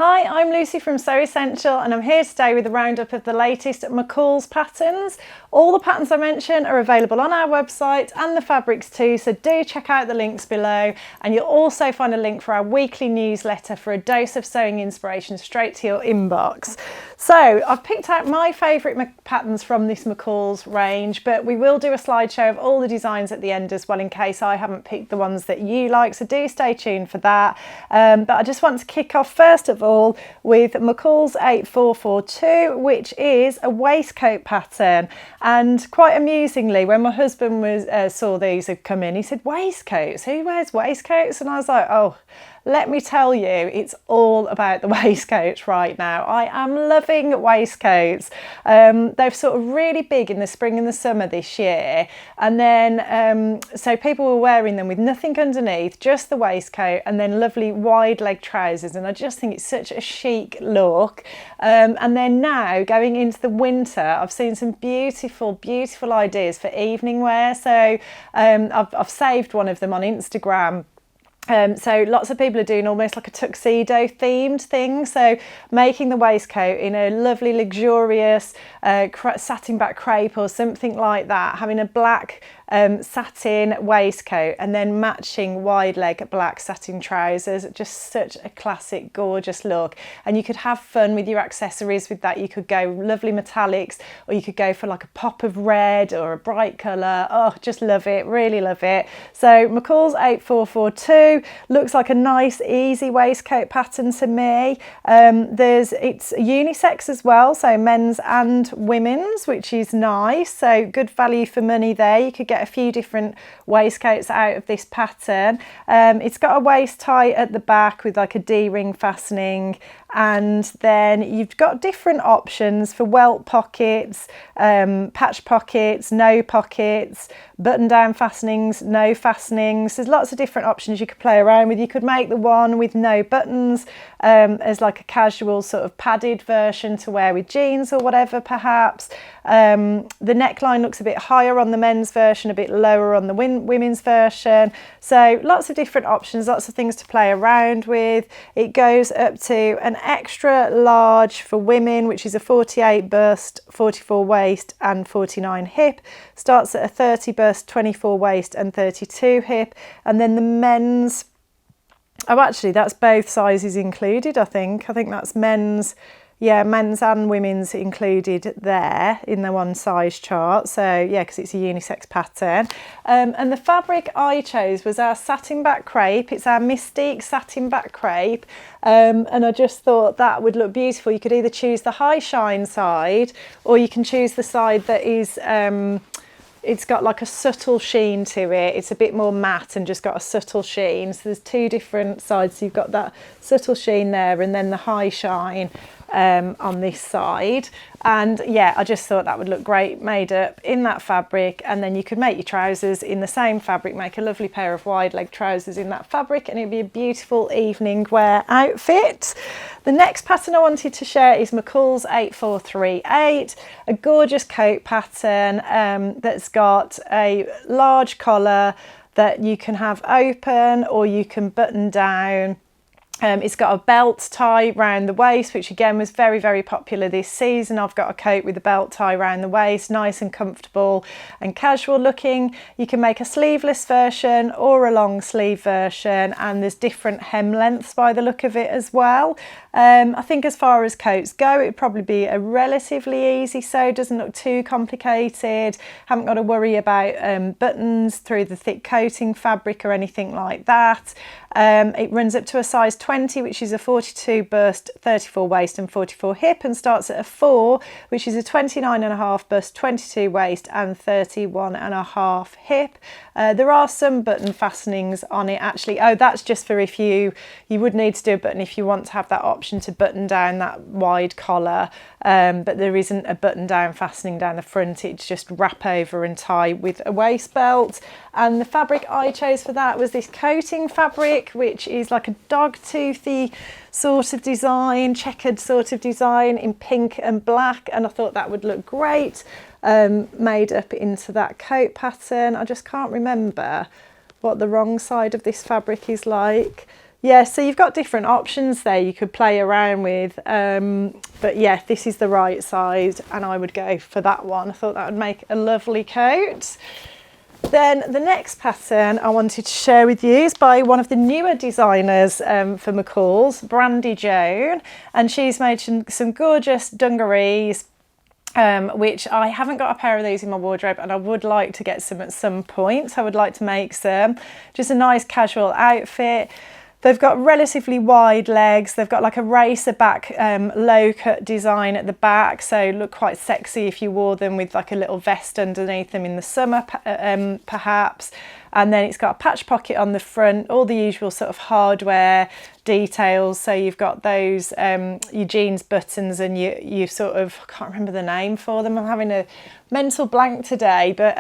Hi, I'm Lucy from Sew Essential and I'm here today with a roundup of the latest McCall's patterns. All the patterns I mention are available on our website and the fabrics too, so do check out the links below, and you'll also find a link for our weekly newsletter for a dose of sewing inspiration straight to your inbox. So I've picked out my favourite patterns from this McCall's range, but we will do a slideshow of all the designs at the end as well in case I haven't picked the ones that you like, so do stay tuned for that. But I just want to kick off first of all with McCall's 8442, which is a waistcoat pattern. And quite amusingly, when my husband saw these had come in, he said, "Waistcoats? Who wears waistcoats?" And I was like, oh, let me tell you, it's all about the waistcoats right now. I am loving waistcoats. They're sort of really big in the spring and the summer this year. And then, so people were wearing them with nothing underneath, just the waistcoat, and then lovely wide leg trousers. And I just think it's such a chic look. And then now going into the winter, I've seen some beautiful, beautiful ideas for evening wear. So I've saved one of them on Instagram. So lots of people are doing almost like a tuxedo themed thing, so making the waistcoat in a lovely luxurious satin back crepe or something like that, having a black satin waistcoat and then matching wide leg black satin trousers. Just such a classic, gorgeous look. And you could have fun with your accessories with that. You could go lovely metallics, or you could go for like a pop of red or a bright colour. Oh, just love it, really love it. So McCall's 8442 looks like a nice easy waistcoat pattern to me. It's unisex as well, so men's and women's, which is nice. So good value for money there. You could get a few different waistcoats out of this pattern. It's got a waist tie at the back with like a D-ring fastening, and then you've got different options for welt pockets, patch pockets, no pockets, button down fastenings, no fastenings. There's lots of different options you could play around with. You could make the one with no buttons as like a casual sort of padded version to wear with jeans or whatever perhaps. The neckline looks a bit higher on the men's version, a bit lower on the women's version. So lots of different options, lots of things to play around with. It goes up to an extra large for women, which is a 48 bust, 44 waist and 49 hip. Starts at a 30 bust, 24 waist and 32 hip. And then the men's, oh actually that's both sizes included, I think that's men's. Yeah, men's and women's included there in the one size chart. So yeah, because it's a unisex pattern. And the fabric I chose was our satin back crepe. It's our Mystique satin back crepe. And I just thought that would look beautiful. You could either choose the high shine side, or you can choose the side that is it's got like a subtle sheen to it. It's a bit more matte and just got a subtle sheen. So there's two different sides. So you've got that subtle sheen there and then the high shine on this side. And yeah, I just thought that would look great made up in that fabric. And then you could make your trousers in the same fabric, make a lovely pair of wide leg trousers in that fabric, and it'd be a beautiful evening wear outfit. The next pattern I wanted to share is McCall's 8438, a gorgeous coat pattern that's got a large collar that you can have open or you can button down. It's got a belt tie round the waist, which again was very, very popular this season. I've got a coat with a belt tie round the waist, nice and comfortable and casual looking. You can make a sleeveless version or a long sleeve version, and there's different hem lengths by the look of it as well. I think as far as coats go, it would probably be a relatively easy sew, doesn't look too complicated, haven't got to worry about buttons through the thick coating fabric or anything like that. It runs up to a size 20, which is a 42 bust, 34 waist and 44 hip, and starts at a 4, which is a 29.5 bust, 22 waist and 31.5 hip. There are some button fastenings on it actually. Oh, that's just for if you would need to do a button if you want to have that option to button down that wide collar, but there isn't a button down fastening down the front. It's just wrap over and tie with a waist belt. And the fabric I chose for that was this coating fabric, which is like a dog toothy sort of design, checkered sort of design in pink and black, and I thought that would look great made up into that coat pattern. I just can't remember what the wrong side of this fabric is like. Yeah, so you've got different options there you could play around with, but yeah, this is the right size and I would go for that one. I thought that would make a lovely coat. Then the next pattern I wanted to share with you is by one of the newer designers for McCall's, Brandi Joan, and she's made some gorgeous dungarees, which I haven't got a pair of these in my wardrobe and I would like to get some at some point. I would like to make some, just a nice casual outfit. They've got relatively wide legs. They've got like a racer back low cut design at the back, so look quite sexy if you wore them with like a little vest underneath them in the summer perhaps. And then it's got a patch pocket on the front, all the usual sort of hardware details. So you've got those your jeans buttons and you sort of, I can't remember the name for them, I'm having a mental blank today, but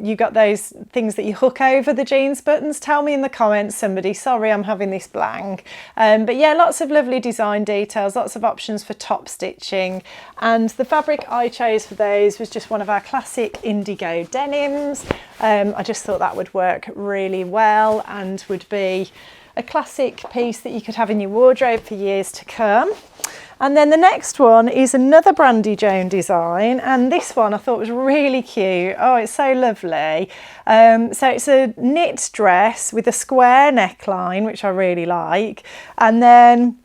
you got those things that you hook over the jeans buttons. Tell me in the comments somebody, sorry I'm having this blank. But yeah, lots of lovely design details, lots of options for top stitching, and the fabric I chose for those was just one of our classic indigo denims. I just thought that would work really well and would be a classic piece that you could have in your wardrobe for years to come. And then the next one is another Brandi Joan design, and this one I thought was really cute. Oh, it's so lovely. So it's a knit dress with a square neckline, which I really like, and then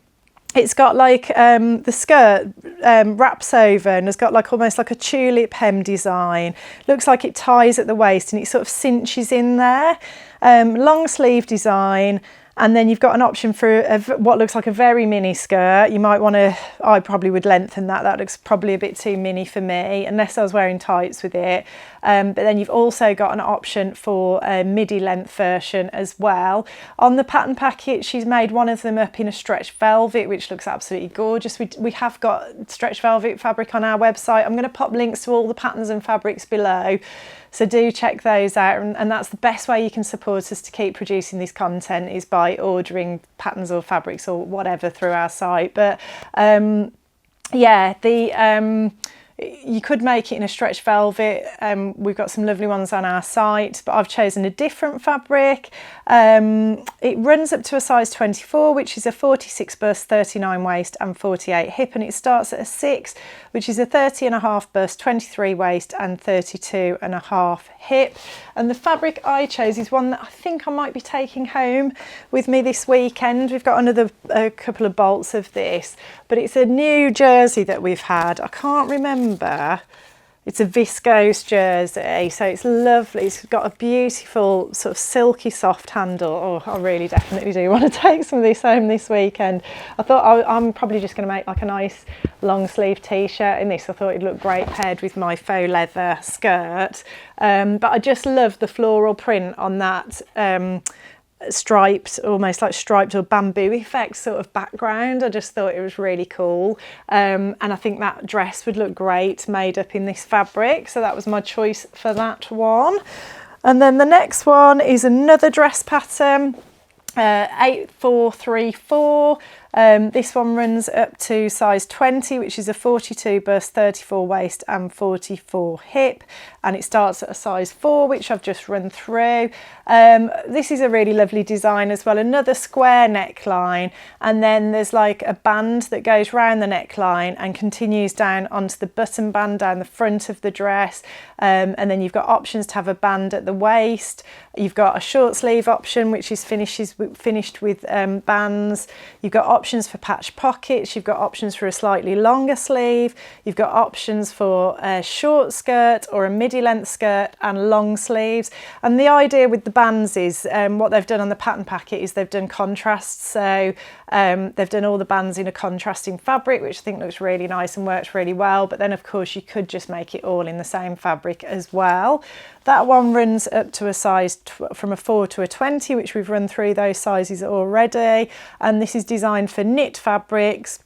it's got like the skirt wraps over and has got like almost like a tulip hem design. Looks like it ties at the waist and it sort of cinches in there. Long sleeve design. And then you've got an option for what looks like a very mini skirt. You might want to, I probably would lengthen that. That looks probably a bit too mini for me, unless I was wearing tights with it. But then you've also got an option for a midi length version as well. On the pattern packet, she's made one of them up in a stretch velvet, which looks absolutely gorgeous. We have got stretch velvet fabric on our website. I'm going to pop links to all the patterns and fabrics below. So do check those out, and that's the best way you can support us to keep producing this content, is by ordering patterns or fabrics or whatever through our site. But yeah, you could make it in a stretch velvet. We've got some lovely ones on our site, but I've chosen a different fabric. It runs up to a size 24, which is a 46 bust, 39 waist and 48 hip, and it starts at a 6, which is a 30.5 bust, 23 waist and 32.5 hip. And the fabric I chose is one that I think I might be taking home with me this weekend. We've got a couple of bolts of this, but it's a new jersey that we've had. I can't remember. It's a viscose jersey, so it's lovely. It's got a beautiful sort of silky soft handle. Oh, I really definitely do want to take some of this home this weekend. I thought I'm probably just going to make like a nice long sleeve t-shirt in this. I thought it'd look great paired with my faux leather skirt. But I just love the floral print on that striped, almost like striped or bamboo effect sort of background. I just thought it was really cool, and I think that dress would look great made up in this fabric, so that was my choice for that one. And then the next one is another dress pattern, 8434. This one runs up to size 20, which is a 42 bust, 34 waist and 44 hip, and it starts at a size 4, which I've just run through. This is a really lovely design as well, another square neckline, and then there's like a band that goes round the neckline and continues down onto the button band down the front of the dress, and then you've got options to have a band at the waist. You've got a short sleeve option, which is finished with bands. You've got options for patch pockets. You've got options for a slightly longer sleeve. You've got options for a short skirt or a midi length skirt and long sleeves. And the idea with the bands is what they've done on the pattern packet is they've done contrasts. So they've done all the bands in a contrasting fabric, which I think looks really nice and works really well. But then of course you could just make it all in the same fabric as well. That one runs up to a size from a 4 to a 20, which we've run through those sizes already. And this is designed for knit fabrics,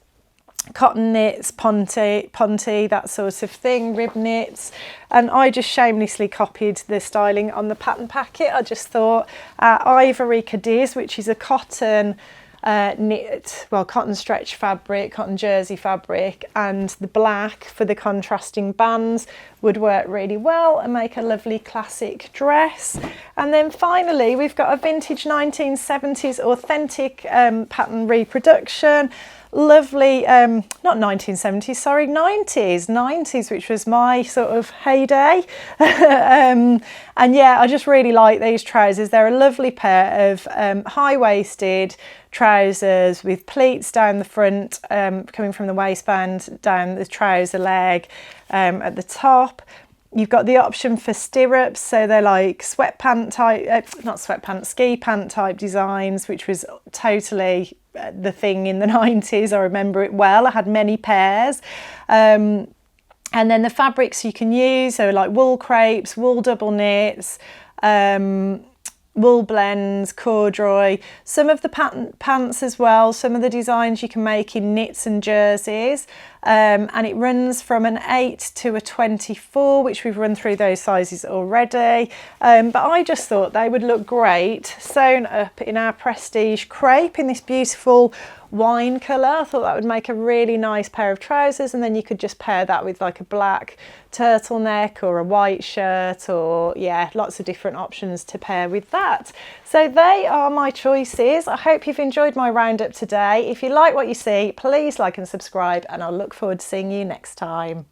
cotton knits, ponte, that sort of thing, rib knits. And I just shamelessly copied the styling on the pattern packet. I just thought Ivory Cadiz, which is a cotton knit, well, cotton stretch fabric, cotton jersey fabric, and the black for the contrasting bands would work really well and make a lovely classic dress. And then finally we've got a vintage 1970s authentic pattern reproduction. Lovely, not 1970s, sorry, 90s, which was my sort of heyday. And yeah, I just really like these trousers. They're a lovely pair of high-waisted trousers with pleats down the front, coming from the waistband down the trouser leg at the top. You've got the option for stirrups, so they're like sweatpant type, not sweatpant, ski pant type designs, which was totally the thing in the 90s. I remember it well. I had many pairs. And then the fabrics you can use, so like wool crepes, wool double knits, wool blends, corduroy, some of the pattern pants as well, some of the designs you can make in knits and jerseys, and it runs from an 8 to a 24, which we've run through those sizes already, but I just thought they would look great sewn up in our prestige crepe in this beautiful wine colour. I thought that would make a really nice pair of trousers, and then you could just pair that with like a black turtleneck or a white shirt, or yeah, lots of different options to pair with that. So they are my choices. I hope you've enjoyed my roundup today. If you like what you see, please like and subscribe, and I'll look forward to seeing you next time.